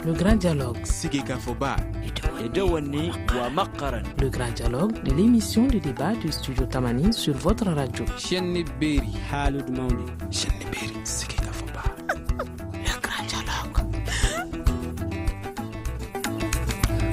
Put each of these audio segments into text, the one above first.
Le grand dialogue. Le grand dialogue de l'émission de débat du studio Tamani sur votre radio. Le grand dialogue.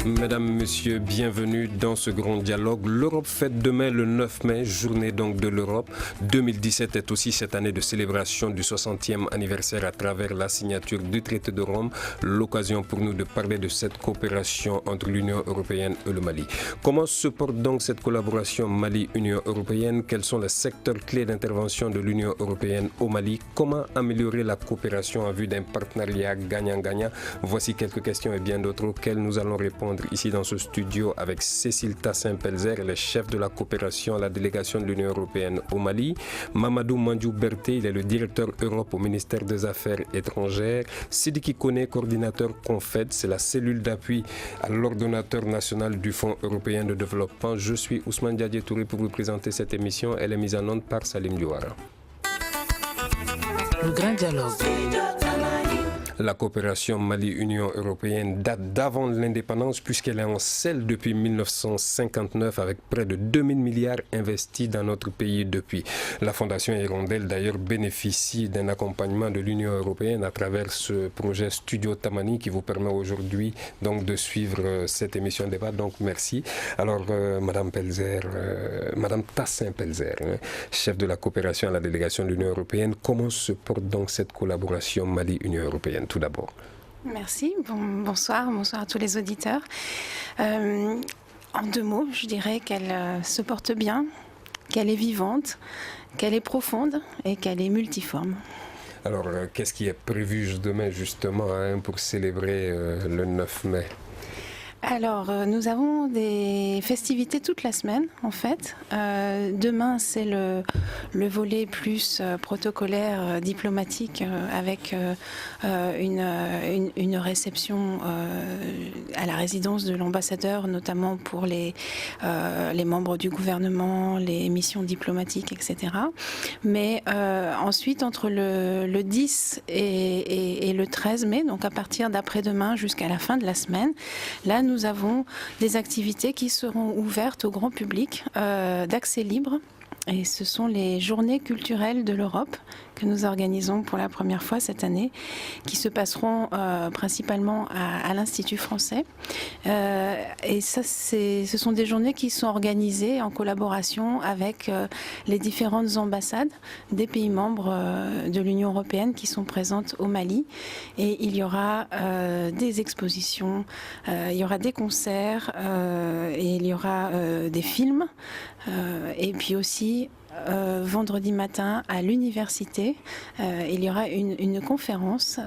Mesdames, Messieurs, bienvenue dans ce grand dialogue. L'Europe fête demain le 9 mai, journée donc de l'Europe. 2017 est aussi cette année de célébration du 60e anniversaire à travers la signature du traité de Rome. L'occasion pour nous de parler de cette coopération entre l'Union européenne et le Mali. Comment se porte donc cette collaboration Mali-Union européenne? Quels sont les secteurs clés d'intervention de l'Union européenne au Mali? Comment améliorer la coopération en vue d'un partenariat gagnant-gagnant? Voici quelques questions et bien d'autres auxquelles nous allons répondre ici dans ce studio avec Cécile Tassin-Pelzer, le chef de la coopération à la délégation de l'Union européenne au Mali. Mamadou Mandjou Berté, il est le directeur Europe au ministère des Affaires étrangères. Sidiki Kone, coordinateur CONFED, c'est la cellule d'appui à l'ordonnateur national du Fonds européen de développement. Je suis Ousmane Diadje Touré pour vous présenter cette émission. Elle est mise en onde par Salim Diouara. Le grand dialogue. La coopération Mali-Union européenne date d'avant l'indépendance puisqu'elle est en selle depuis 1959 avec près de 2000 milliards investis dans notre pays depuis. La Fondation Hirondelle d'ailleurs bénéficie d'un accompagnement de l'Union européenne à travers ce projet Studio Tamani qui vous permet aujourd'hui donc de suivre cette émission débat. Donc merci. Alors Madame Pelzer, Madame Tassin-Pelzer, chef de la coopération à la délégation de l'Union européenne, comment se porte donc cette collaboration Mali-Union européenne? Tout d'abord. Merci, bonsoir à tous les auditeurs. En deux mots, je dirais qu'elle se porte bien, qu'elle est vivante, qu'elle est profonde et qu'elle est multiforme. Alors, qu'est-ce qui est prévu demain justement pour célébrer le 9 mai ? Alors, nous avons des festivités toute la semaine, en fait. Demain, c'est le volet plus protocolaire, diplomatique, avec une réception à la résidence de l'ambassadeur, notamment pour les membres du gouvernement, les missions diplomatiques, etc. Mais ensuite, entre le 10 et le 13 mai, donc à partir d'après-demain jusqu'à la fin de la semaine, là, nous avons des activités qui seront ouvertes au grand public, d'accès libre. Et ce sont les journées culturelles de l'Europe que nous organisons pour la première fois cette année, qui se passeront principalement à l'Institut français. Et ça, ce sont des journées qui sont organisées en collaboration avec les différentes ambassades des pays membres de l'Union européenne qui sont présentes au Mali. Et il y aura des expositions, il y aura des concerts, et il y aura des films, et puis aussi vendredi matin à l'université, il y aura une conférence,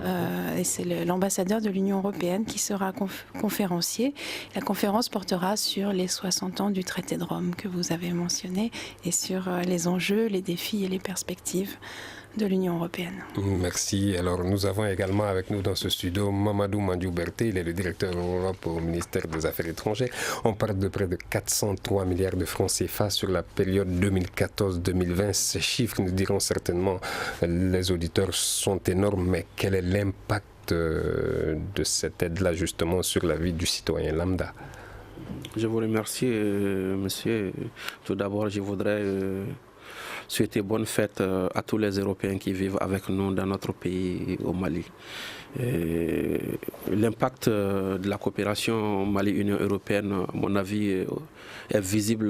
et c'est l'ambassadeur de l'Union européenne qui sera conférencier. La conférence portera sur les 60 ans du traité de Rome que vous avez mentionné et sur les enjeux, les défis et les perspectives de l'Union européenne. Merci. Alors nous avons également avec nous dans ce studio Mamadou Mandjou Berté, il est le directeur Europe au ministère des Affaires étrangères. On parle de près de 403 milliards de francs CFA sur la période 2014-2020. Ces chiffres, nous diront certainement, les auditeurs sont énormes, mais quel est l'impact de cette aide-là justement sur la vie du citoyen lambda? Je vous remercie, monsieur. Tout d'abord, je voudrais souhaiter bonne fête à tous les Européens qui vivent avec nous dans notre pays, au Mali. L'impact de la coopération Mali-Union européenne, à mon avis, est visible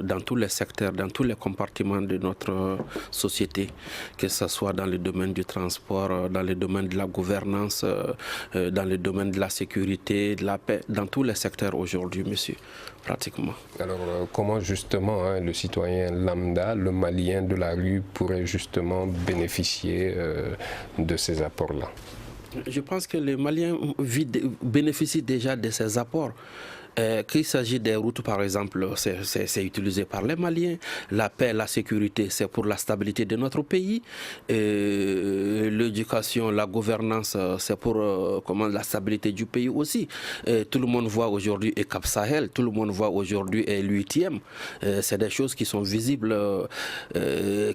dans tous les secteurs, dans tous les compartiments de notre société, que ce soit dans le domaine du transport, dans le domaine de la gouvernance, dans le domaine de la sécurité, de la paix, dans tous les secteurs aujourd'hui, monsieur, pratiquement. Alors, comment justement le citoyen lambda, le Malien de la rue, pourrait justement bénéficier de ces apports-là? Je pense que les Maliens bénéficient déjà de ces apports. Qu'il s'agit des routes, par exemple, c'est utilisé par les Maliens. La paix, la sécurité, c'est pour la stabilité de notre pays. L'éducation, la gouvernance, c'est pour la stabilité du pays aussi. Tout le monde voit aujourd'hui Cap Sahel, tout le monde voit aujourd'hui l'UITM. C'est des choses qui sont visibles,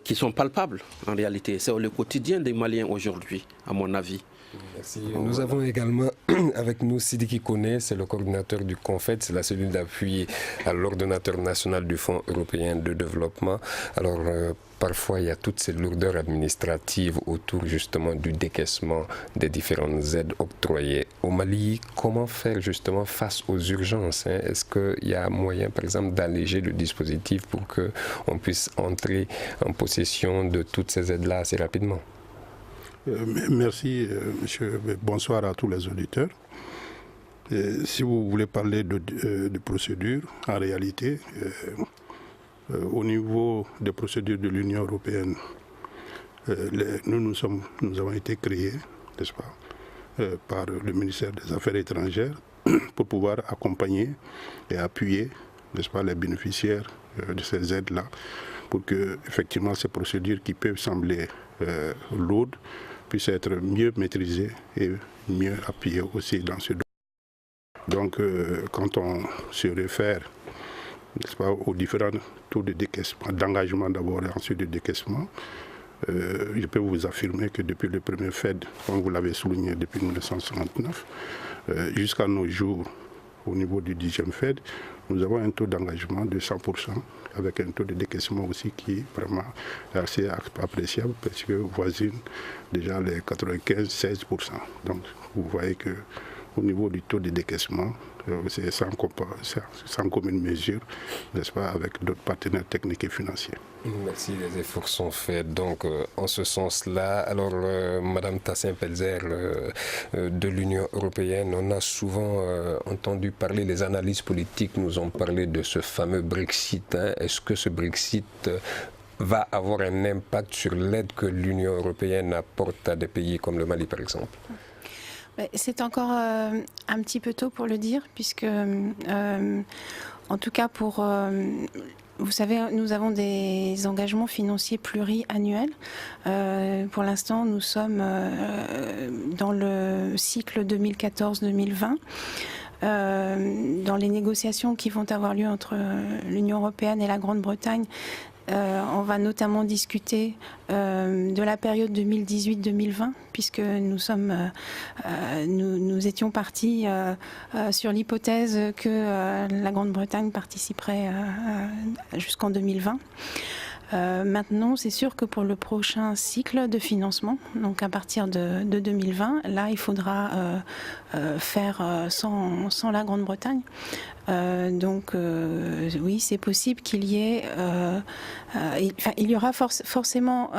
qui sont palpables en réalité. C'est le quotidien des Maliens aujourd'hui, à mon avis. Merci. Nous avons également avec nous Sidiki Koné, c'est le coordinateur du CONFED, c'est la cellule d'appui à l'ordonnateur national du Fonds européen de développement. Alors, parfois, il y a toutes ces lourdeurs administratives autour justement du décaissement des différentes aides octroyées au Mali. Comment faire justement face aux urgences, hein? Est-ce qu'il y a moyen, par exemple, d'alléger le dispositif pour qu'on puisse entrer en possession de toutes ces aides-là assez rapidement? Merci, monsieur. Bonsoir à tous les auditeurs. Si vous voulez parler de procédure, en réalité, au niveau des procédures de l'Union européenne, nous avons été créés, n'est-ce pas, par le ministère des Affaires étrangères pour pouvoir accompagner et appuyer, n'est-ce pas, les bénéficiaires de ces aides-là, pour que, effectivement, ces procédures qui peuvent sembler lourdes puissent être mieux maîtrisées et mieux appuyées aussi dans ce domaine. Donc, quand on se réfère, n'est-ce pas, aux différents taux de décaissement, d'engagement d'abord et ensuite de décaissement, je peux vous affirmer que depuis le premier FED, comme vous l'avez souligné depuis 1959, jusqu'à nos jours, au niveau du 10e FED, nous avons un taux d'engagement de 100%, avec un taux de décaissement aussi qui est vraiment assez appréciable, parce que voisine déjà les 95-16%. Donc vous voyez qu'au niveau du taux de décaissement, c'est sans commune mesure, n'est-ce pas, avec d'autres partenaires techniques et financiers. Merci, les efforts sont faits donc en ce sens-là. Alors, Madame Tassin-Pelzer de l'Union européenne, on a souvent entendu parler, les analystes politiques nous ont parlé de ce fameux Brexit. Hein. Est-ce que ce Brexit va avoir un impact sur l'aide que l'Union européenne apporte à des pays comme le Mali, par exemple? C'est encore un petit peu tôt pour le dire, puisque en tout cas pour... vous savez, nous avons des engagements financiers pluriannuels. Pour l'instant, nous sommes dans le cycle 2014-2020. Dans les négociations qui vont avoir lieu entre l'Union européenne et la Grande-Bretagne, on va notamment discuter de la période 2018-2020, puisque nous étions partis sur l'hypothèse que la Grande-Bretagne participerait jusqu'en 2020. Maintenant, c'est sûr que pour le prochain cycle de financement, donc à partir de 2020, là, il faudra faire sans la Grande-Bretagne. Donc, oui, c'est possible qu'il y ait... il y aura forcément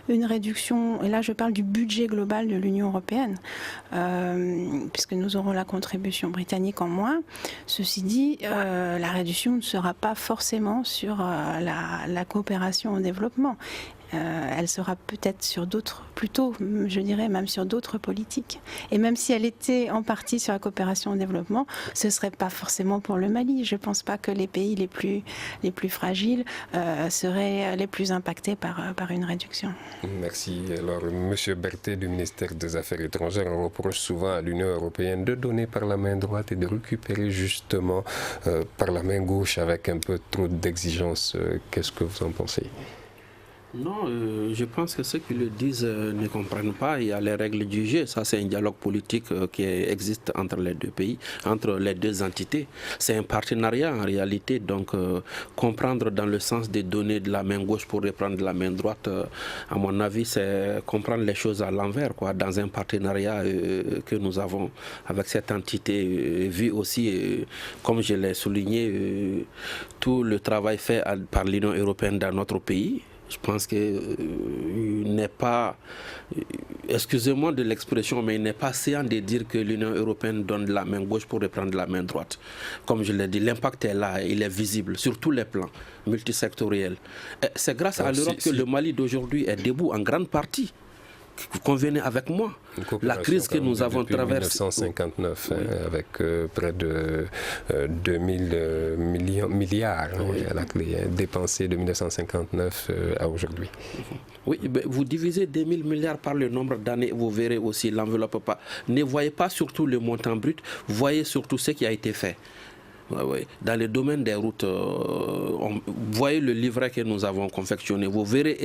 une réduction, et là je parle du budget global de l'Union européenne, puisque nous aurons la contribution britannique en moins. Ceci dit, la réduction ne sera pas forcément sur la coopération au développement. Elle sera peut-être sur d'autres, plutôt, je dirais même sur d'autres politiques. Et même si elle était en partie sur la coopération au développement, ce ne serait pas forcément pour le Mali. Je ne pense pas que les pays les plus fragiles seraient les plus impactés par une réduction. Merci. Alors, M. Berthet du ministère des Affaires étrangères, on reproche souvent à l'Union européenne de donner par la main droite et de récupérer justement par la main gauche avec un peu trop d'exigence. Qu'est-ce que vous en pensez ? Non, je pense que ceux qui le disent ne comprennent pas. Il y a les règles du jeu. Ça, c'est un dialogue politique qui existe entre les deux pays, entre les deux entités. C'est un partenariat en réalité. Donc, comprendre dans le sens de donner de la main gauche pour reprendre de la main droite, à mon avis, c'est comprendre les choses à l'envers, quoi. Dans un partenariat que nous avons avec cette entité, vu aussi, comme je l'ai souligné, tout le travail fait par l'Union européenne dans notre pays. Je pense qu'il n'est pas, excusez-moi de l'expression, mais il n'est pas séant de dire que l'Union européenne donne de la main gauche pour reprendre de la main droite. Comme je l'ai dit, l'impact est là, il est visible sur tous les plans multisectoriels. C'est grâce à l'Europe que le Mali d'aujourd'hui est debout en grande partie. convenez avec moi, la crise que nous avons traversée. 1959, avec près de 2000 milliards à la clé, dépensés de 1959 à aujourd'hui. Oui, vous divisez 2000 milliards par le nombre d'années, vous verrez aussi l'enveloppe. Ne voyez pas surtout le montant brut, voyez surtout ce qui a été fait. Dans le domaine des routes, voyez le livret que nous avons confectionné. Vous verrez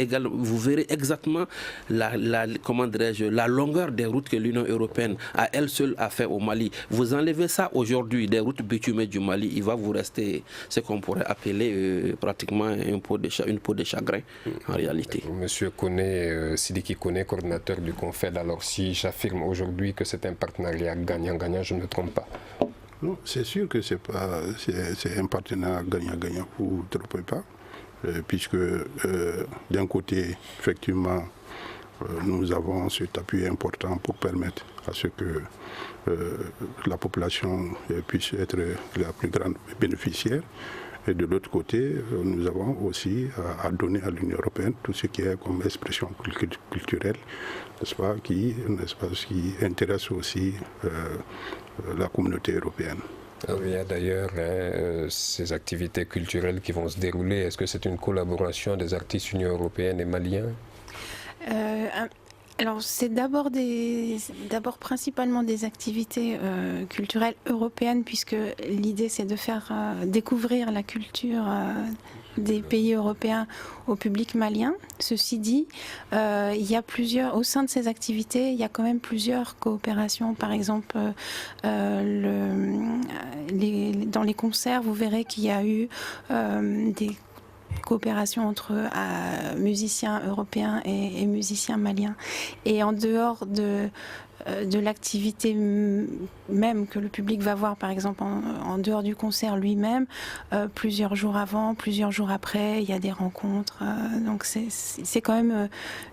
exactement la longueur des routes que l'Union européenne à elle seule a fait au Mali. Vous enlevez ça aujourd'hui, des routes bitumées du Mali, il va vous rester ce qu'on pourrait appeler pratiquement une peau de chagrin en réalité. Monsieur Koné, Sidiki Koné, coordinateur du CONFED, alors si j'affirme aujourd'hui que c'est un partenariat gagnant-gagnant, je ne me trompe pas. Non, c'est sûr que c'est un partenariat gagnant-gagnant, vous ne vous trompez pas, puisque d'un côté, effectivement, nous avons cet appui important pour permettre à ce que la population puisse être la plus grande bénéficiaire. Et de l'autre côté, nous avons aussi à donner à l'Union européenne tout ce qui est comme expression culturelle, n'est-ce pas, qui intéresse aussi la communauté européenne. Alors, il y a d'ailleurs ces activités culturelles qui vont se dérouler. Est-ce que c'est une collaboration des artistes union européenne et maliens? Alors c'est d'abord principalement des activités culturelles européennes, puisque l'idée c'est de faire découvrir la culture des pays européens au public malien. Ceci dit, il y a au sein de ces activités, il y a quand même plusieurs coopérations. Par exemple, dans les concerts, vous verrez qu'il y a eu des coopération entre musiciens européens et musiciens maliens. Et en dehors de l'activité même que le public va voir, par exemple en dehors du concert lui-même, plusieurs jours avant, plusieurs jours après, il y a des rencontres. Donc c'est quand même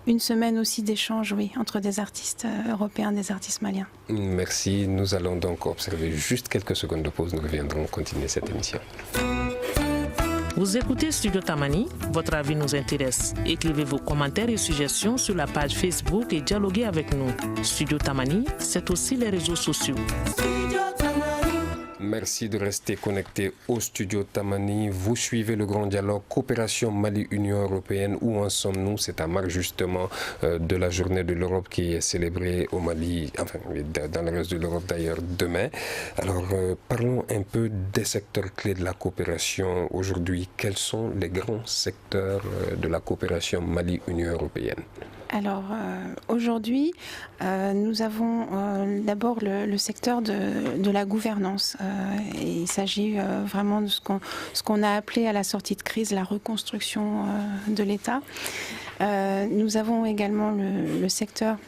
une semaine aussi d'échange, oui, entre des artistes européens et des artistes maliens. Merci. Nous allons donc observer juste quelques secondes de pause. Nous reviendrons continuer cette émission. Vous écoutez Studio Tamani, votre avis nous intéresse. Écrivez vos commentaires et suggestions sur la page Facebook et dialoguez avec nous. Studio Tamani, c'est aussi les réseaux sociaux. Merci de rester connecté au Studio Tamani. Vous suivez le grand dialogue Coopération Mali-Union européenne. Où en sommes-nous? C'est à marque justement de la journée de l'Europe qui est célébrée au Mali, enfin dans le reste de l'Europe d'ailleurs demain. Alors parlons un peu des secteurs clés de la coopération aujourd'hui. Quels sont les grands secteurs de la coopération Mali-Union européenne? Alors aujourd'hui, nous avons d'abord le secteur de la gouvernance. Et il s'agit vraiment de ce qu'on a appelé à la sortie de crise la reconstruction de l'État. Nous avons également le secteur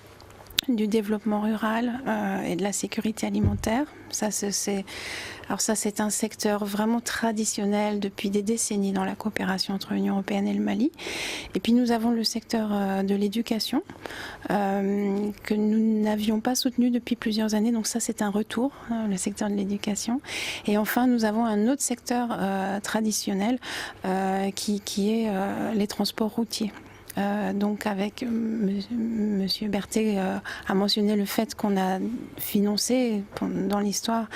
du développement rural et de la sécurité alimentaire. Ça, c'est un secteur vraiment traditionnel depuis des décennies dans la coopération entre l'Union européenne et le Mali. Et puis nous avons le secteur de l'éducation que nous n'avions pas soutenu depuis plusieurs années. Donc ça, c'est un retour, le secteur de l'éducation. Et enfin, nous avons un autre secteur traditionnel qui est les transports routiers. Donc avec Monsieur Berthet a mentionné le fait qu'on a financé dans l'histoire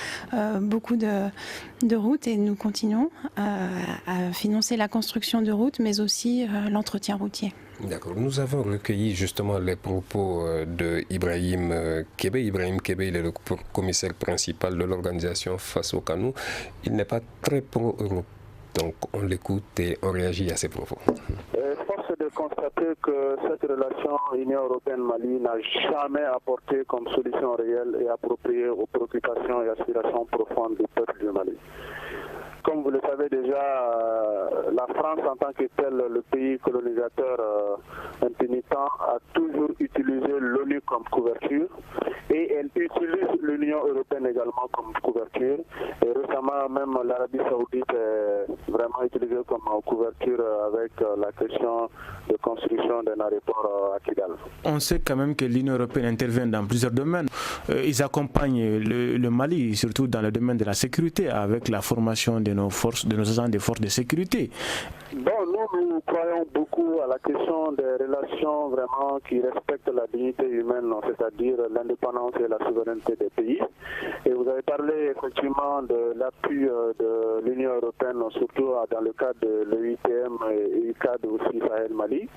beaucoup de routes, et nous continuons à financer la construction de routes, mais aussi l'entretien routier. D'accord. Nous avons recueilli justement les propos de Ibrahim Kébé. Ibrahim Kébé, il est le commissaire principal de l'organisation Face au Canou. Il n'est pas très pro-Europe. Donc on l'écoute et on réagit à ses propos. Force est de constater que cette relation Union européenne-Mali n'a jamais apporté comme solution réelle et appropriée aux préoccupations et aspirations profondes du peuple du Mali. Comme vous le savez déjà, la France en tant que tel, le pays colonisateur impénitent, a toujours utilisé l'ONU comme couverture, et elle utilise l'Union européenne également comme couverture. Et récemment, même l'Arabie saoudite est vraiment utilisée comme couverture avec la question de construction d'un aéroport à Kidal. On sait quand même que l'Union européenne intervient dans plusieurs domaines. Ils accompagnent le Mali, surtout dans le domaine de la sécurité, avec la formation de nos agents des forces de sécurité. Bon, nous, nous croyons beaucoup à la question des relations vraiment qui respectent la dignité humaine, c'est-à-dire l'indépendance et la souveraineté des pays. Et vous avez parlé effectivement de l'appui de l'Union européenne, surtout dans le cadre de l'EUTM et du cadre aussi Sahel-Mali.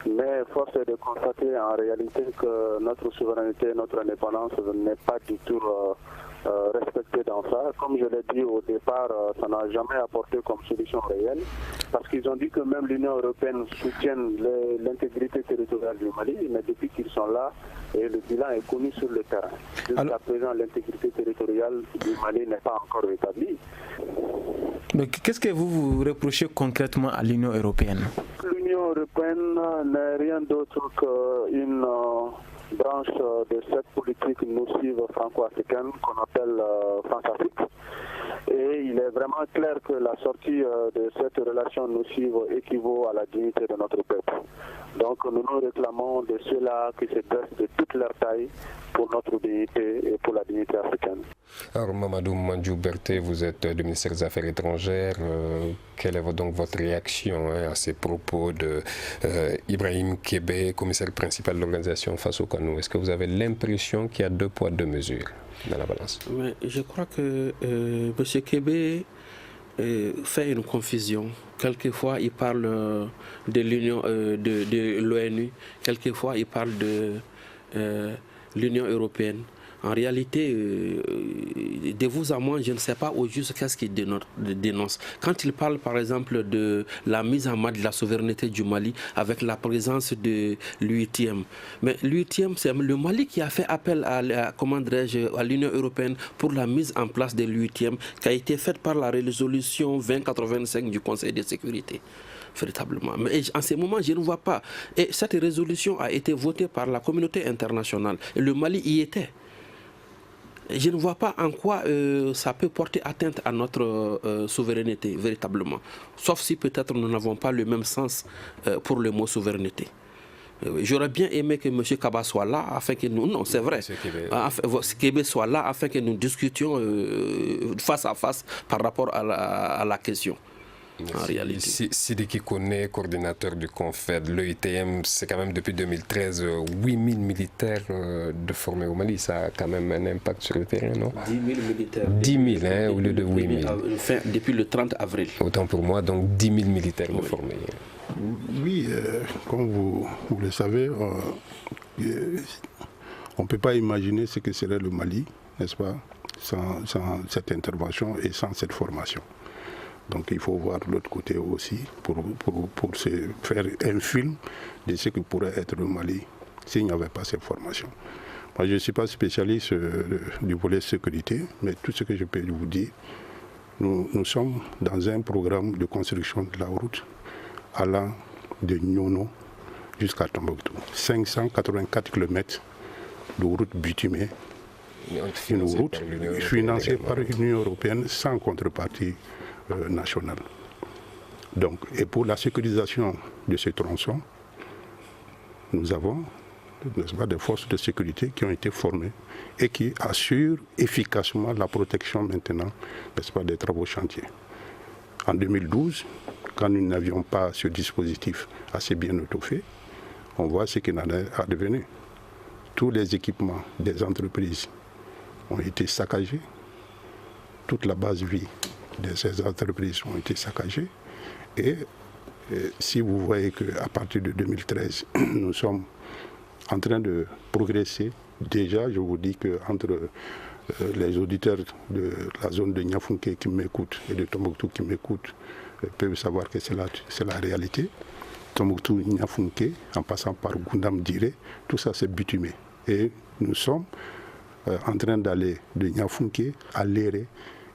Mais force est de constater en réalité que notre souveraineté, notre indépendance n'est pas du tout respecté dans ça. Comme je l'ai dit au départ, ça n'a jamais apporté comme solution réelle, parce qu'ils ont dit que même l'Union européenne soutient l'intégrité territoriale du Mali, mais depuis qu'ils sont là, et le bilan est connu sur le terrain. Jusqu'à présent, l'intégrité territoriale du Mali n'est pas encore établie. Mais qu'est-ce que vous reprochez concrètement à l'Union européenne? L'Union européenne n'est rien d'autre qu'une branche de cette politique nocive franco-africaine qu'on appelle France-Afrique. Et il est vraiment clair que la sortie de cette relation nocive équivaut à la dignité de notre peuple. Donc nous nous réclamons de ceux-là qui se dressent de toute leur taille pour notre dignité et pour la dignité africaine. Alors Mamadou Mandjou Berté, vous êtes du ministère des Affaires étrangères. Quelle est donc votre réaction à ces propos de Ibrahim Kébé, commissaire principal de l'organisation Face au Canou? Est-ce que vous avez l'impression qu'il y a 2 poids 2 mesures dans la balance? Mais je crois que M. Kébé fait une confusion. Quelquefois, il parle de l'Union, de l'ONU. Quelquefois, il parle de l'Union européenne. En réalité, de vous à moi, je ne sais pas au juste qu'est-ce qu'il dénonce. Quand il parle, par exemple, de la mise en marche de la souveraineté du Mali avec la présence de l'UITM. Mais l'UITM, c'est le Mali qui a fait appel à l'Union européenne pour la mise en place de l'UITM, qui a été faite par la résolution 2085 du Conseil de sécurité. Véritablement. Mais en ce moment, je ne vois pas. Et cette résolution a été votée par la communauté internationale. Et le Mali y était. Je ne vois pas en quoi ça peut porter atteinte à notre souveraineté, véritablement. Sauf si peut-être nous n'avons pas le même sens pour le mot souveraineté. J'aurais bien aimé que M. Kaba soit là afin que nous... Non, c'est vrai. Kébé soit là afin que nous discutions face à face par rapport à la question. En réalité. Sidiki Kone, coordinateur du CONFED, l'EUTM, c'est quand même depuis 2013 8000 militaires de formés au Mali. Ça a quand même un impact sur le terrain, non? 10 000 militaires. 10 000 au lieu de 8 000. Depuis le 30 avril. Autant pour moi, donc 10 000 militaires de formés. Oui, comme vous le savez, on ne peut pas imaginer ce que serait le Mali, n'est-ce pas, sans cette intervention et sans cette formation. Donc il faut voir l'autre côté aussi pour se faire un film de ce que pourrait être le Mali s'il n'y avait pas cette formation. Moi je ne suis pas spécialiste du volet sécurité, mais tout ce que je peux vous dire, nous sommes dans un programme de construction de la route allant de Nyono jusqu'à Tombouctou. 584 km de route bitumée, une route financée par l'Union européenne sans contrepartie nationale. Donc, et pour la sécurisation de ce tronçon, nous avons, n'est-ce pas, des forces de sécurité qui ont été formées et qui assurent efficacement la protection maintenant, n'est-ce pas, des travaux chantiers. En 2012, quand nous n'avions pas ce dispositif assez bien étoffé, on voit ce qu'il en est advenu. Tous les équipements des entreprises ont été saccagés, toute la base vie de ces entreprises ont été saccagées. Et si vous voyez qu'à partir de 2013, nous sommes en train de progresser, déjà je vous dis qu'entre les auditeurs de la zone de Niafunké qui m'écoutent et de Tombouctou qui m'écoutent peuvent savoir que c'est la réalité. Tombouctou, Niafunké, en passant par Goundam Diré, tout ça c'est bitumé. Et nous sommes en train d'aller de Niafunké à Léré.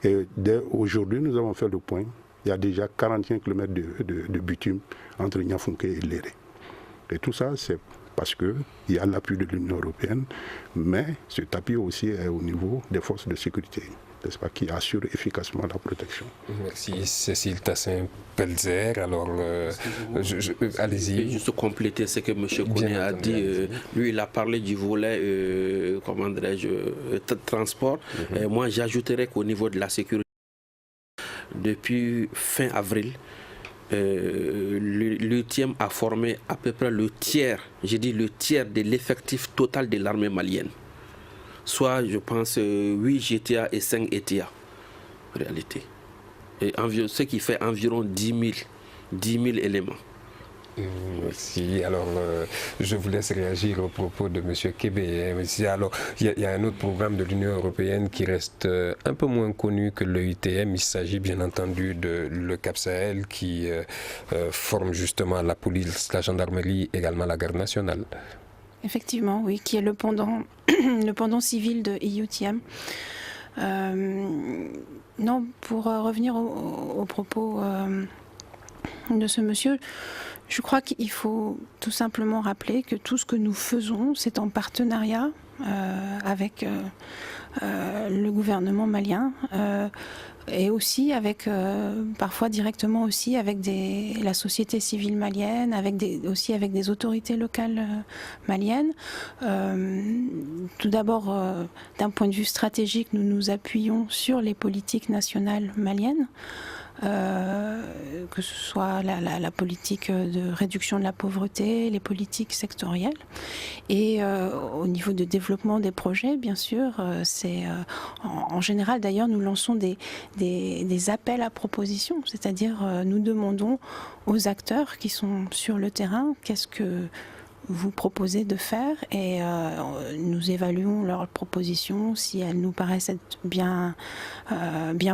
Et dès aujourd'hui, nous avons fait le point. Il y a déjà 41 km de bitume entre Niafunké et Léré. Et tout ça, c'est parce qu'il y a l'appui de l'Union européenne, mais cet appui aussi est au niveau des forces de sécurité, n'est-ce pas, qui assurent efficacement la protection. Merci Cécile Tassin-Pelzer. Alors, allez-y. Je vais juste compléter ce que M. Kone a dit. Lui, il a parlé du volet, comment dirais-je, transport. Moi, j'ajouterais qu'au niveau de la sécurité, depuis fin avril, l'UTM a formé à peu près le tiers de l'effectif total de l'armée malienne. Soit, je pense, 8 GTA et 5 ETA, en réalité. Et ce qui fait environ 10 000 éléments. Merci. Alors, je vous laisse réagir au propos de M. Kébé. Alors, il y a un autre programme de l'Union européenne qui reste un peu moins connu que le UTM. Il s'agit bien entendu de le Cap Sahel qui forme justement la police, la gendarmerie, également la garde nationale. Effectivement, oui, qui est le pendant civil de EUTM. Non, pour revenir au propos de ce monsieur, je crois qu'il faut tout simplement rappeler que tout ce que nous faisons, c'est en partenariat avec le gouvernement malien et aussi avec, parfois directement aussi avec la société civile malienne, aussi avec des autorités locales maliennes. Tout d'abord, d'un point de vue stratégique, nous nous appuyons sur les politiques nationales maliennes. Que ce soit la politique de réduction de la pauvreté, les politiques sectorielles. Et au niveau de développement des projets, bien sûr, c'est en général, d'ailleurs, nous lançons des appels à propositions, c'est-à-dire nous demandons aux acteurs qui sont sur le terrain qu'est-ce que vous proposez de faire et nous évaluons leurs propositions. Si elles nous paraissent être bien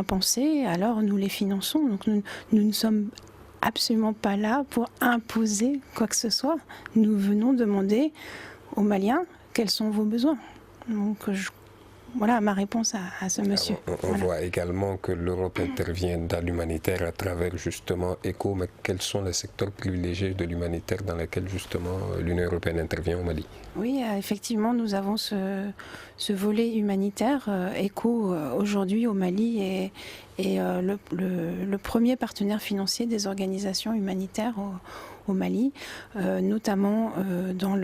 pensées, alors nous les finançons. Donc nous ne sommes absolument pas là pour imposer quoi que ce soit. Nous venons demander aux Maliens quels sont vos besoins. Donc voilà ma réponse à ce monsieur. On voit également que l'Europe intervient dans l'humanitaire à travers justement ECHO, mais quels sont les secteurs privilégiés de l'humanitaire dans lesquels justement l'Union européenne intervient au Mali? Oui, effectivement, nous avons ce volet humanitaire. ECHO aujourd'hui au Mali est le premier partenaire financier des organisations humanitaires au Mali, notamment dans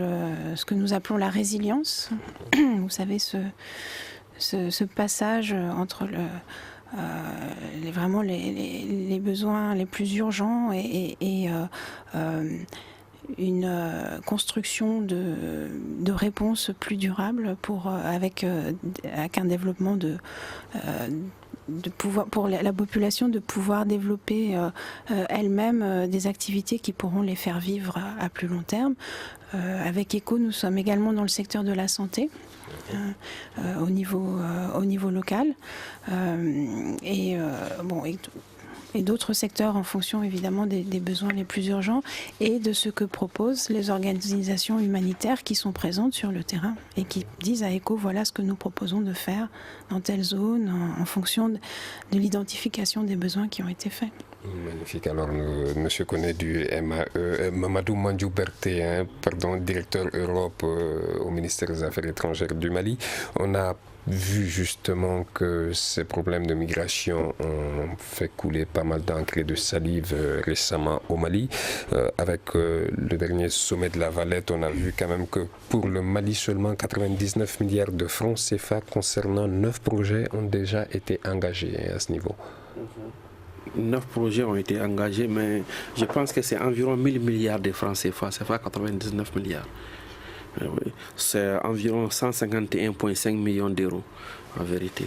ce que nous appelons la résilience. Vous savez, ce passage entre vraiment les besoins les plus urgents et une construction de réponses plus durables avec un développement pour la population de pouvoir développer elle-même des activités qui pourront les faire vivre à plus long terme. Avec ECHO, nous sommes également dans le secteur de la santé au niveau local et d'autres secteurs en fonction évidemment des besoins les plus urgents et de ce que proposent les organisations humanitaires qui sont présentes sur le terrain et qui disent à ECHO voilà ce que nous proposons de faire dans telle zone en fonction de l'identification des besoins qui ont été faits. Magnifique. Alors, monsieur connaît du MAE, Mamadou Mandjou Berté, directeur Europe au ministère des Affaires étrangères du Mali. On a vu justement que ces problèmes de migration ont fait couler pas mal d'encre et de salive récemment au Mali. Avec le dernier sommet de la Valette, on a vu quand même que pour le Mali, seulement 99 milliards de francs CFA concernant 9 projets ont déjà été engagés à ce niveau. 9 projets ont été engagés, mais je pense que c'est environ 1000 milliards de francs CFA, c'est pas 99 milliards. C'est environ 151,5 millions d'euros en vérité.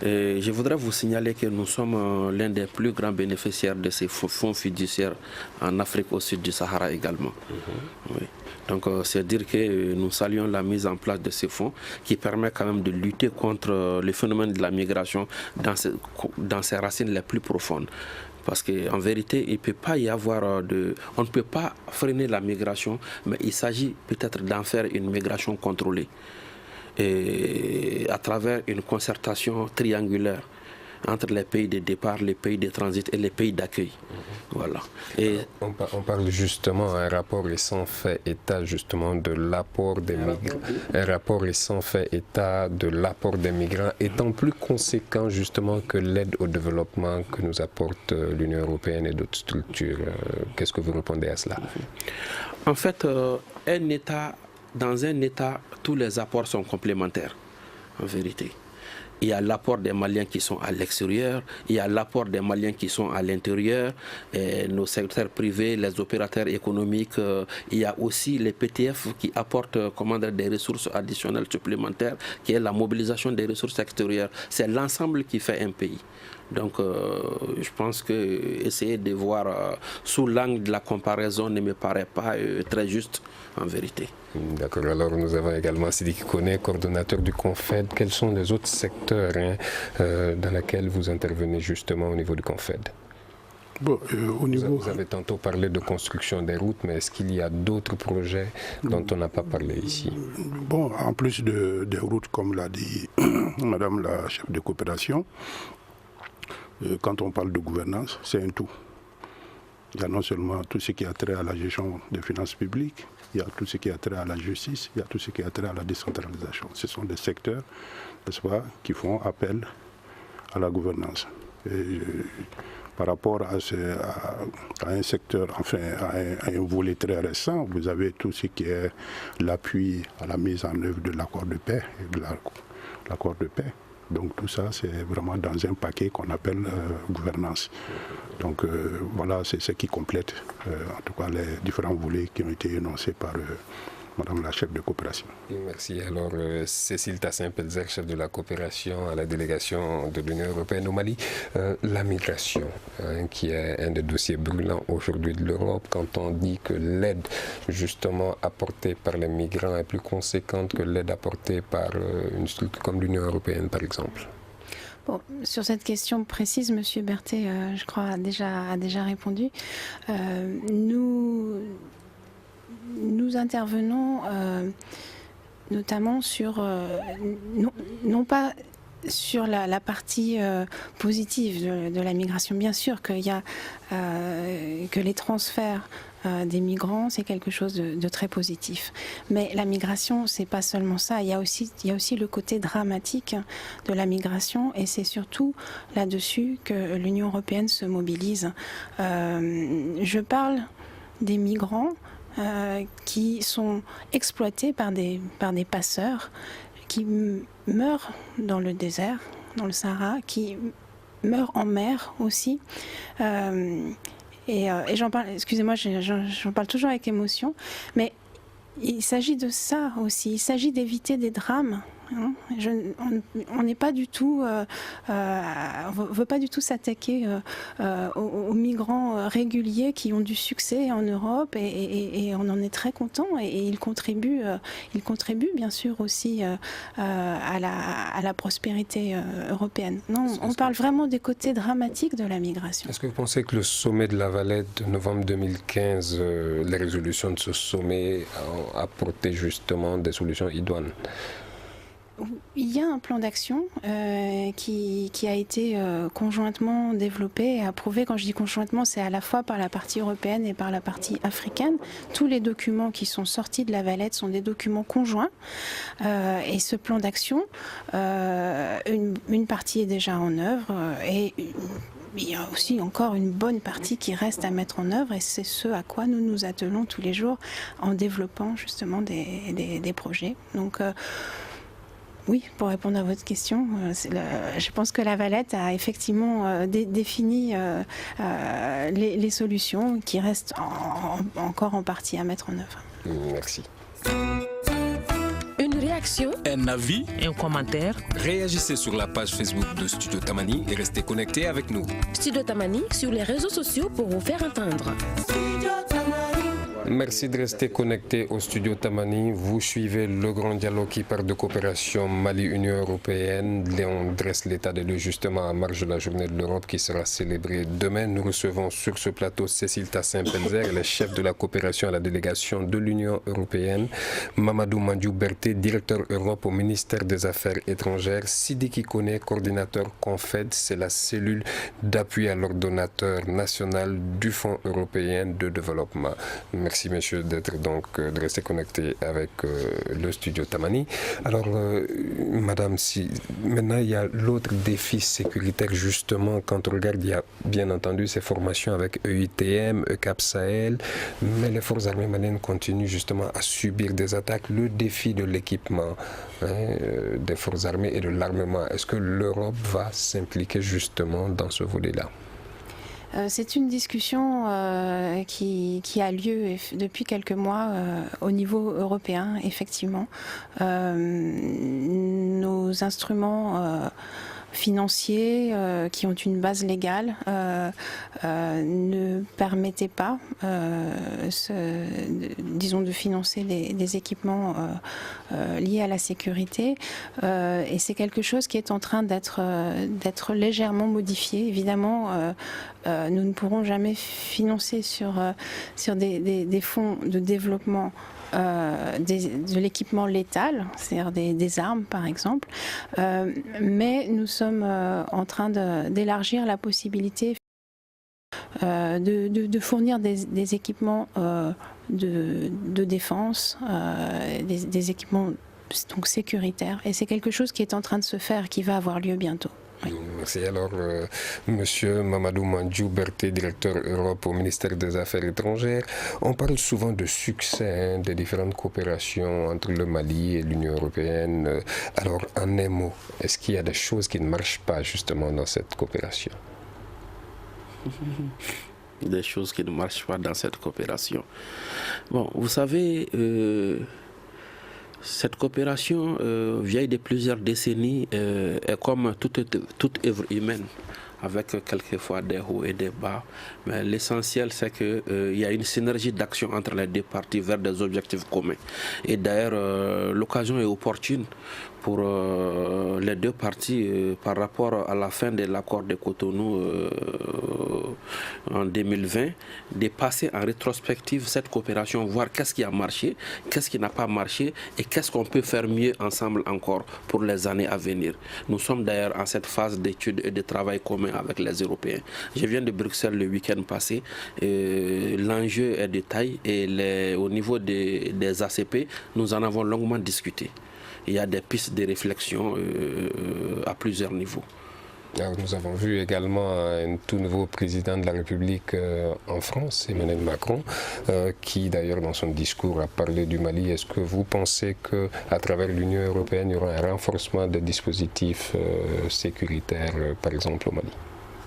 Et je voudrais vous signaler que nous sommes l'un des plus grands bénéficiaires de ces fonds fiduciaires en Afrique au sud du Sahara également. Oui. Donc c'est dire que nous saluons la mise en place de ces fonds qui permet quand même de lutter contre le phénomène de la migration dans ses racines les plus profondes. Parce qu'en vérité, il peut pas y avoir on ne peut pas freiner la migration, mais il s'agit peut-être d'en faire une migration contrôlée. Et à travers une concertation triangulaire entre les pays de départ, les pays de transit et les pays d'accueil. Voilà. Et on parle justement d'un rapport récent fait état justement de l'apport des migrants. Un rapport récent fait état de l'apport des migrants étant plus conséquent justement que l'aide au développement que nous apporte l'Union européenne et d'autres structures. Qu'est-ce que vous répondez à cela? En fait, dans un État, tous les apports sont complémentaires, en vérité. il y a l'apport des Maliens qui sont à l'extérieur, il y a l'apport des Maliens qui sont à l'intérieur, nos secteurs privés, les opérateurs économiques, il y a aussi les PTF qui apportent des ressources additionnelles supplémentaires, qui est la mobilisation des ressources extérieures. C'est l'ensemble qui fait un pays. Donc je pense que essayer de voir sous l'angle de la comparaison ne me paraît pas très juste en vérité. D'accord, alors nous avons également Sidiki Koné, coordonnateur du CONFED. Quels sont les autres secteurs dans lesquels vous intervenez justement au niveau du CONFED? Bon, vous avez tantôt parlé de construction des routes, mais est-ce qu'il y a d'autres projets dont on n'a pas parlé ici? Bon, en plus des routes, comme l'a dit Madame la chef de coopération, quand on parle de gouvernance, c'est un tout. Il y a non seulement tout ce qui a trait à la gestion des finances publiques, il y a tout ce qui a trait à la justice, il y a tout ce qui a trait à la décentralisation. Ce sont des secteurs, n'est-ce pas, qui font appel à la gouvernance. Et par rapport à un secteur, enfin à un volet très récent, vous avez tout ce qui est l'appui à la mise en œuvre de l'accord de paix et de l'accord de paix. Donc tout ça, c'est vraiment dans un paquet qu'on appelle gouvernance. Donc voilà, c'est ce qui complète en tout cas les différents volets qui ont été énoncés par Madame la chef de coopération. Merci. Alors, Cécile Tassin-Pelzer, chef de la coopération à la délégation de l'Union européenne au Mali. La migration, qui est un des dossiers brûlants aujourd'hui de l'Europe, quand on dit que l'aide justement apportée par les migrants est plus conséquente que l'aide apportée par une structure comme l'Union européenne, par exemple. Bon, sur cette question précise, M. Berthet, je crois, a déjà répondu. Nous intervenons notamment sur, non pas sur la partie positive de la migration. Bien sûr qu'il y a que les transferts des migrants, c'est quelque chose de très positif. Mais la migration, c'est pas seulement ça. Il y a aussi le côté dramatique de la migration, et c'est surtout là-dessus que l'Union européenne se mobilise. Je parle des migrants qui sont exploités par des passeurs, qui meurent dans le désert, dans le Sahara, qui meurent en mer aussi. Et j'en parle, excusez-moi, j'en parle toujours avec émotion, mais il s'agit de ça aussi. Il s'agit d'éviter des drames. On n'est pas du tout, on veut pas du tout s'attaquer aux migrants réguliers qui ont du succès en Europe, et on en est très content, et ils contribuent bien sûr aussi à la prospérité européenne. Non, on parle vraiment des côtés dramatiques de la migration. Est-ce que vous pensez que le sommet de La Valette de novembre 2015, les résolutions de ce sommet ont apporté justement des solutions idoines? Il y a un plan d'action qui a été conjointement développé et approuvé. Quand je dis conjointement, c'est à la fois par la partie européenne et par la partie africaine. Tous les documents qui sont sortis de La Valette sont des documents conjoints. Et ce plan d'action, une partie est déjà en œuvre, et il y a aussi encore une bonne partie qui reste à mettre en œuvre, et c'est ce à quoi nous nous attelons tous les jours en développant justement des projets. Donc oui, pour répondre à votre question, je pense que La Valette a effectivement défini les solutions qui restent encore en partie à mettre en œuvre. Merci. Une réaction, un avis, un commentaire. Réagissez sur la page Facebook de Studio Tamani et restez connectés avec nous. Studio Tamani sur les réseaux sociaux pour vous faire entendre. Merci de rester connecté au Studio Tamani. Vous suivez le grand dialogue qui parle de coopération Mali-Union européenne. On dresse l'état des lieux justement à marge de la journée de l'Europe qui sera célébrée demain. Nous recevons sur ce plateau Cécile Tassin-Pelzer, elle est chef de la coopération à la délégation de l'Union européenne. Mamadou Mandiou Berthet, directeur Europe au ministère des Affaires étrangères. Sidiki Koné, coordinateur CONFED, c'est la cellule d'appui à l'ordonnateur national du Fonds européen de développement. Merci Merci, monsieur, de rester connecté avec le studio Tamani. Alors, madame, maintenant il y a l'autre défi sécuritaire, justement, quand on regarde, il y a bien entendu ces formations avec EITM, ECAP Sahel, mais les forces armées maliennes continuent justement à subir des attaques. Le défi de l'équipement des forces armées et de l'armement, est-ce que l'Europe va s'impliquer justement dans ce volet-là? C'est une discussion qui a lieu depuis quelques mois au niveau européen, effectivement. Nos instruments financiers qui ont une base légale ne permettaient pas, disons, de financer des équipements liés à la sécurité. Et c'est quelque chose qui est en train d'être légèrement modifié. Évidemment, nous ne pourrons jamais financer sur des fonds de développement de l'équipement létal, c'est-à-dire des armes par exemple, mais nous sommes en train d'élargir la possibilité de fournir des équipements de défense, des équipements donc sécuritaires, et c'est quelque chose qui est en train de se faire, qui va avoir lieu bientôt. Oui. Merci. Alors, Monsieur Mamadou Mandjou Berté, directeur Europe au ministère des Affaires étrangères, on parle souvent de succès des différentes coopérations entre le Mali et l'Union européenne. Alors, en un mot, est-ce qu'il y a des choses qui ne marchent pas justement dans cette coopération? Des choses qui ne marchent pas dans cette coopération. Bon, vous savez, cette coopération, vieille de plusieurs décennies, est comme toute œuvre humaine, avec quelquefois des hauts et des bas. Mais l'essentiel, c'est qu'il y a une synergie d'action entre les deux parties vers des objectifs communs. Et d'ailleurs, l'occasion est opportune pour les deux parties par rapport à la fin de l'accord de Cotonou en 2020, de passer en rétrospective cette coopération, voir qu'est-ce qui a marché, qu'est-ce qui n'a pas marché et qu'est-ce qu'on peut faire mieux ensemble encore pour les années à venir. Nous sommes d'ailleurs en cette phase d'études et de travail commun avec les Européens. Je viens de Bruxelles le week-end passé. L'enjeu est de taille et au niveau des ACP, nous en avons longuement discuté. Il y a des pistes de réflexion à plusieurs niveaux. Alors, nous avons vu également un tout nouveau président de la République en France, Emmanuel Macron, qui d'ailleurs dans son discours a parlé du Mali. Est-ce que vous pensez qu'à travers l'Union européenne, il y aura un renforcement des dispositifs sécuritaires, par exemple au Mali?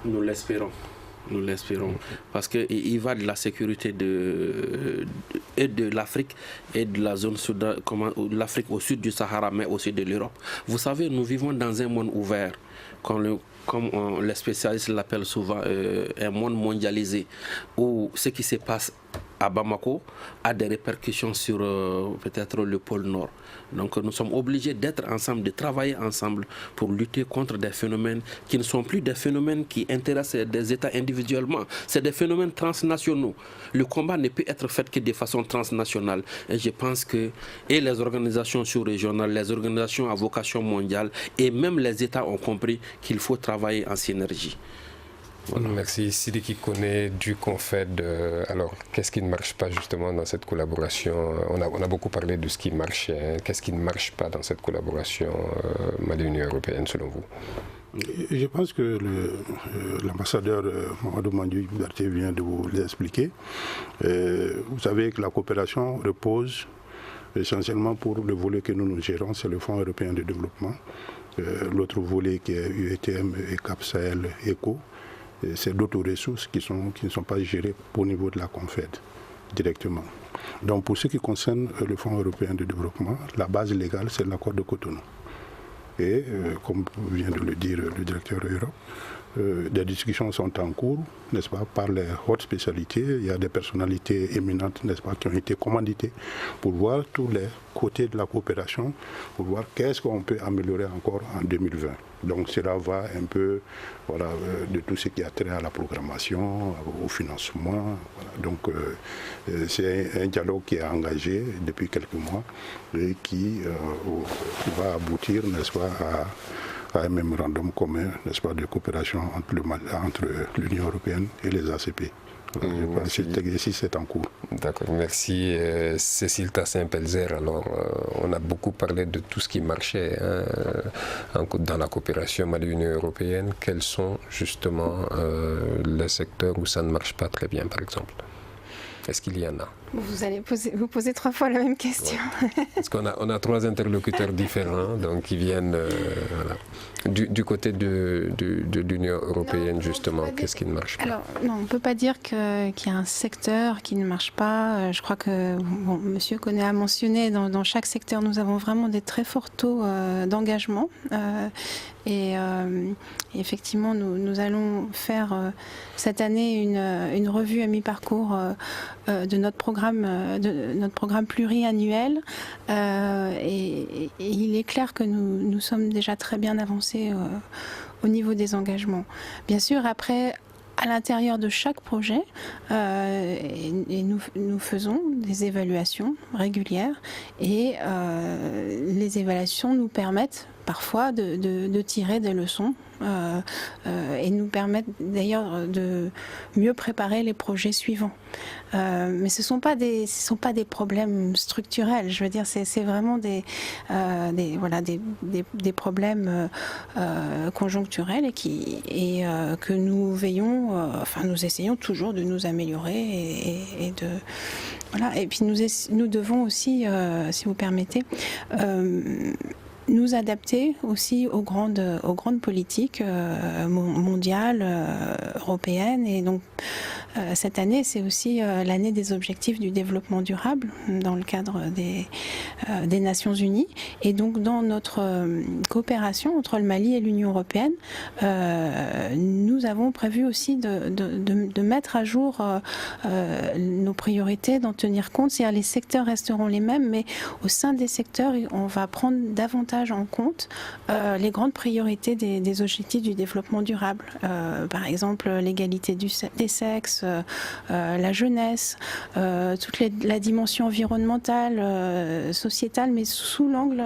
Nous l'espérons. Nous l'espérons, parce qu'il va de la sécurité et de l'Afrique et de la zone sud, l'Afrique au sud du Sahara, mais aussi de l'Europe. Vous savez, nous vivons dans un monde ouvert, comme les spécialistes l'appellent souvent, un monde mondialisé, où ce qui se passe à Bamako a des répercussions sur peut-être le pôle Nord. Donc nous sommes obligés d'être ensemble, de travailler ensemble pour lutter contre des phénomènes qui ne sont plus des phénomènes qui intéressent des États individuellement. C'est des phénomènes transnationaux. Le combat ne peut être fait que de façon transnationale. Et je pense que les organisations sous-régionales, les organisations à vocation mondiale et même les États ont compris qu'il faut travailler en synergie. Voilà. Merci. Sidiki Koné du CONFED. Alors, qu'est-ce qui ne marche pas justement dans cette collaboration? On a beaucoup parlé de ce qui marche. Qu'est-ce qui ne marche pas dans cette collaboration Mali-Union européenne selon vous? Je pense que l'ambassadeur Mamadou Mandjou Berté vient de vous l'expliquer. Vous savez que la coopération repose essentiellement pour le volet que nous gérons, c'est le Fonds européen de développement. L'autre volet qui est UETM et Cap Sahel ECO. C'est d'autres ressources qui ne sont pas gérées au niveau de la CONFED directement. Donc pour ce qui concerne le Fonds européen de développement, la base légale, c'est l'accord de Cotonou. Et comme vient de le dire le directeur Europe, des discussions sont en cours, n'est-ce pas, par les hautes spécialités. Il y a des personnalités éminentes, n'est-ce pas, qui ont été commanditées pour voir tous les côtés de la coopération, pour voir qu'est-ce qu'on peut améliorer encore en 2020. Donc cela va un peu de tout ce qui a trait à la programmation, au financement. Voilà. Donc c'est un dialogue qui est engagé depuis quelques mois et qui va aboutir, n'est-ce pas, à un mémorandum commun, n'est-ce pas, de coopération entre l'Union européenne et les ACP Cet exercice est en cours. D'accord, merci. Cécile Tassin-Pelzer, alors on a beaucoup parlé de tout ce qui marchait dans la coopération Mali-Union européenne. Quels sont justement les secteurs où ça ne marche pas très bien, par exemple? Est-ce qu'il y en a? Vous allez vous poser 3 fois la même question. Ouais. Parce qu'on a 3 interlocuteurs différents, donc qui viennent du côté de l'Union européenne, justement. Qu'est-ce qui ne marche pas? Alors, non, on ne peut pas dire qu'il y a un secteur qui ne marche pas. Je crois que Monsieur Koné a mentionné, dans chaque secteur, nous avons vraiment des très forts taux d'engagement. Et effectivement, nous allons faire cette année une revue à mi-parcours de notre programme pluriannuel. Et il est clair que nous sommes déjà très bien avancés au niveau des engagements. Bien sûr, après, à l'intérieur de chaque projet, et nous faisons des évaluations régulières, et les évaluations nous permettent parfois de tirer des leçons et nous permettent d'ailleurs de mieux préparer les projets suivants. Mais ce ne sont pas des problèmes structurels. Je veux dire, c'est vraiment des problèmes conjoncturels et que nous veillons, nous essayons toujours de nous améliorer et de voilà. Et puis nous devons aussi, si vous permettez, nous adapter aussi aux grandes politiques mondiales, européennes. Et donc, cette année, c'est aussi l'année des objectifs du développement durable dans le cadre des Nations Unies. Et donc, dans notre coopération entre le Mali et l'Union européenne, nous avons prévu aussi de mettre à jour nos priorités, d'en tenir compte. C'est-à-dire, les secteurs resteront les mêmes, mais au sein des secteurs, on va prendre davantage en compte les grandes priorités des objectifs du développement durable. Par exemple, l'égalité des sexes, la jeunesse, toute la dimension environnementale, sociétale, mais sous l'angle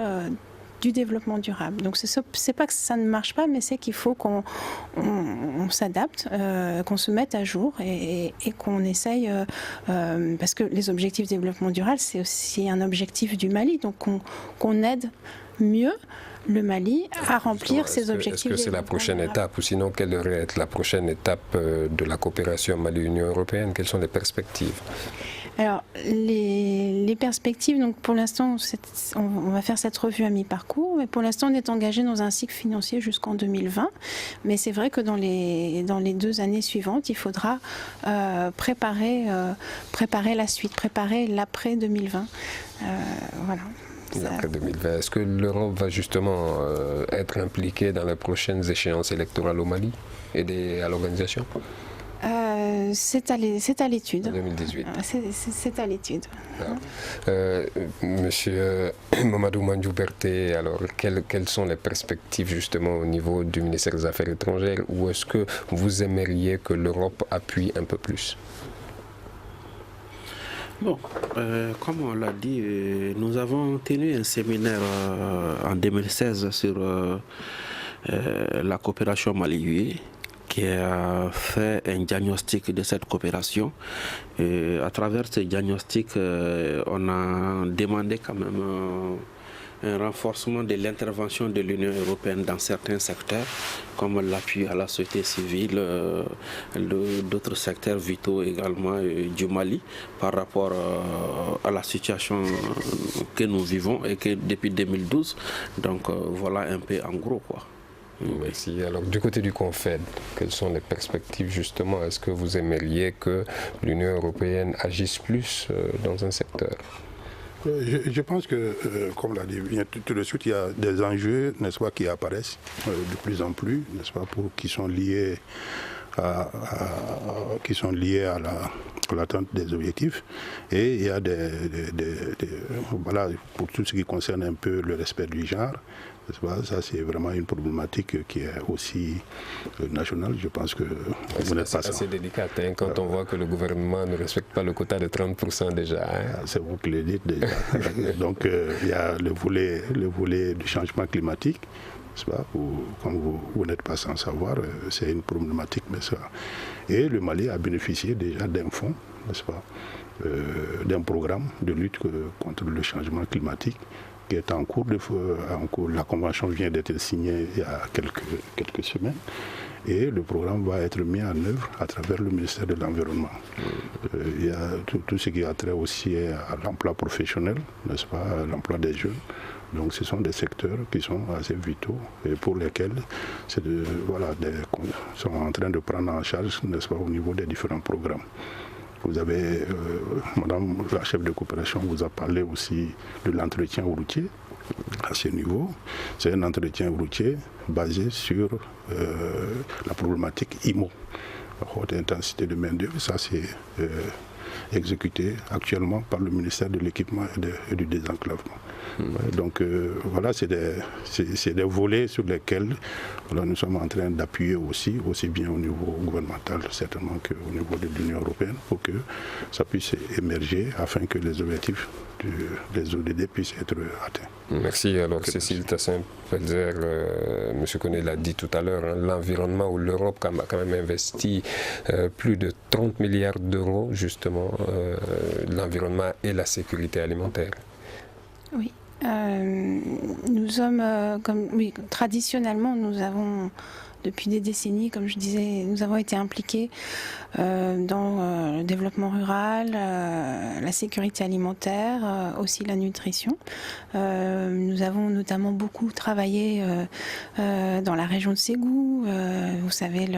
du développement durable. Donc c'est pas que ça ne marche pas, mais c'est qu'il faut qu'on s'adapte, qu'on se mette à jour et qu'on essaye, parce que les objectifs de développement durable, c'est aussi un objectif du Mali, donc qu'on aide mieux le Mali à remplir ses objectifs. Est-ce que c'est la prochaine étape, ou sinon quelle devrait être la prochaine étape de la coopération Mali-Union européenne? Quelles sont les perspectives? Alors, les perspectives, donc pour l'instant, on va faire cette revue à mi-parcours, mais pour l'instant, on est engagé dans un cycle financier jusqu'en 2020. Mais c'est vrai que dans les 2 années suivantes, il faudra préparer la suite, préparer l'après 2020. Voilà. Après 2020, est-ce que l'Europe va justement être impliquée dans les prochaines échéances électorales au Mali, aider à l'organisation? C'est à l'étude. En 2018. C'est à l'étude. Monsieur Mamadou Mandjou Berté, alors quelles sont les perspectives justement au niveau du ministère des Affaires étrangères, ou est-ce que vous aimeriez que l'Europe appuie un peu plus? Bon, comme on l'a dit, nous avons tenu un séminaire en 2016 sur la coopération Mali-UE, qui a fait un diagnostic de cette coopération. Et à travers ce diagnostic, on a demandé quand même un renforcement de l'intervention de l'Union européenne dans certains secteurs, comme l'appui à la société civile, d'autres secteurs vitaux également du Mali, par rapport à la situation que nous vivons et que depuis 2012. Donc voilà un peu en gros, quoi. Merci. Alors du côté du CONFED, quelles sont les perspectives justement? Est-ce que vous aimeriez que l'Union européenne agisse plus dans un secteur? Je pense que, comme l'a dit tout de suite, il y a des enjeux, n'est-ce pas, qui apparaissent de plus en plus, n'est-ce pas, qui sont liés à l'atteinte des objectifs. Et il y a voilà, pour tout ce qui concerne un peu le respect du genre, ça c'est vraiment une problématique qui est aussi nationale. Je pense que vous n'êtes pas ça. C'est assez délicat quand on voit que le gouvernement ne respecte pas le quota de 30% déjà. C'est vous qui le dites déjà. Donc il y a le volet du changement climatique. n'est-ce pas, comme vous n'êtes pas sans savoir, c'est une problématique, mais ça. Et le Mali a bénéficié déjà d'un fonds, n'est-ce pas, d'un programme de lutte contre le changement climatique qui est en cours. La convention vient d'être signée il y a quelques semaines. Et le programme va être mis en œuvre à travers le ministère de l'Environnement. Il y a tout ce qui a trait aussi à l'emploi professionnel, n'est-ce pas, à l'emploi des jeunes. Donc ce sont des secteurs qui sont assez vitaux et pour lesquels sont en train de prendre en charge, n'est-ce pas, au niveau des différents programmes. Vous avez, Madame la chef de coopération vous a parlé aussi de l'entretien routier. À ce niveau, c'est un entretien routier basé sur la problématique IMO, haute intensité de main-d'œuvre. Ça, c'est exécuté actuellement par le ministère de l'Équipement et du Désenclavement. Donc voilà, c'est des volets sur lesquels nous sommes en train d'appuyer aussi bien au niveau gouvernemental certainement qu'au niveau de l'Union européenne pour que ça puisse émerger afin que les objectifs des ODD puissent être atteints. Merci. Alors Cécile Tassin-Pelzer, M. Koné l'a dit tout à l'heure, hein, l'environnement où l'Europe a quand même investi plus de 30 milliards d'euros justement, l'environnement et la sécurité alimentaire. Oui. Nous sommes, traditionnellement, nous avons, depuis des décennies, comme je disais, nous avons été impliqués dans le développement rural, la sécurité alimentaire, aussi la nutrition. Nous avons notamment beaucoup travaillé dans la région de Ségou, vous savez,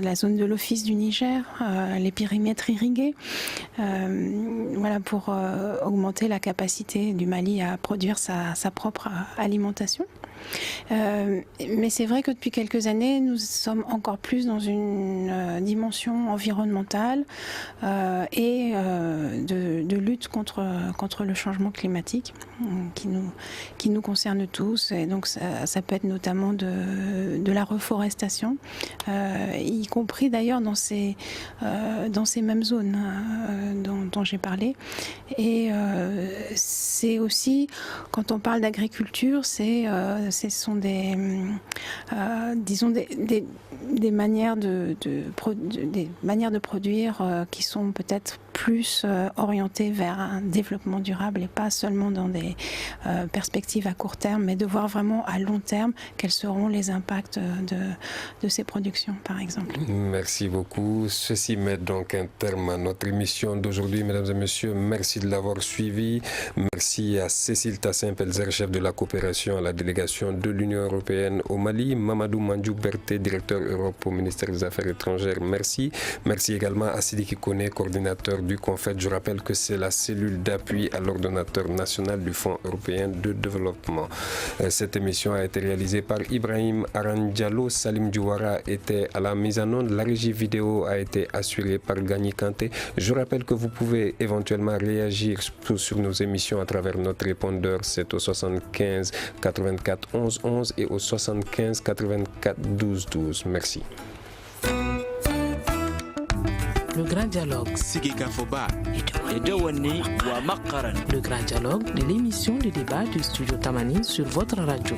la zone de l'Office du Niger, les périmètres irrigués, pour augmenter la capacité du Mali à produire sa propre alimentation. Mais c'est vrai que depuis quelques années, nous sommes encore plus dans une dimension environnementale et de lutte contre le changement climatique qui nous concerne tous. Et donc ça peut être notamment de la reforestation, y compris d'ailleurs dans ces mêmes zones dont j'ai parlé. Et c'est aussi, quand on parle d'agriculture, ce sont des manières de produire qui sont peut-être plus orientées vers un développement durable et pas seulement dans des perspectives à court terme, mais de voir vraiment à long terme quels seront les impacts de ces productions, par exemple. Merci beaucoup. Ceci met donc un terme à notre émission d'aujourd'hui, mesdames et messieurs. Merci de l'avoir suivi. Merci à Cécile Tassin-Pelzer, chef de la coopération à la délégation de l'Union européenne au Mali, Mamadou Mandjouk Berté, directeur Europe au ministère des Affaires étrangères. Merci. Merci également à Sidiki Koné, coordinateur du CONFED. Je rappelle que c'est la cellule d'appui à l'ordonnateur national du Fonds européen de développement. Cette émission a été réalisée par Ibrahim Arandialo. Salim Djouara était à la mise en onde. La régie vidéo a été assurée par Gagny Kanté. Je rappelle que vous pouvez éventuellement réagir sur nos émissions à travers notre répondeur. C'est au 75 84 11 11 et au 75 84 12 12. Merci. Le Grand Dialogue. Le Grand Dialogue de l'émission de débat du Studio Tamani sur votre radio.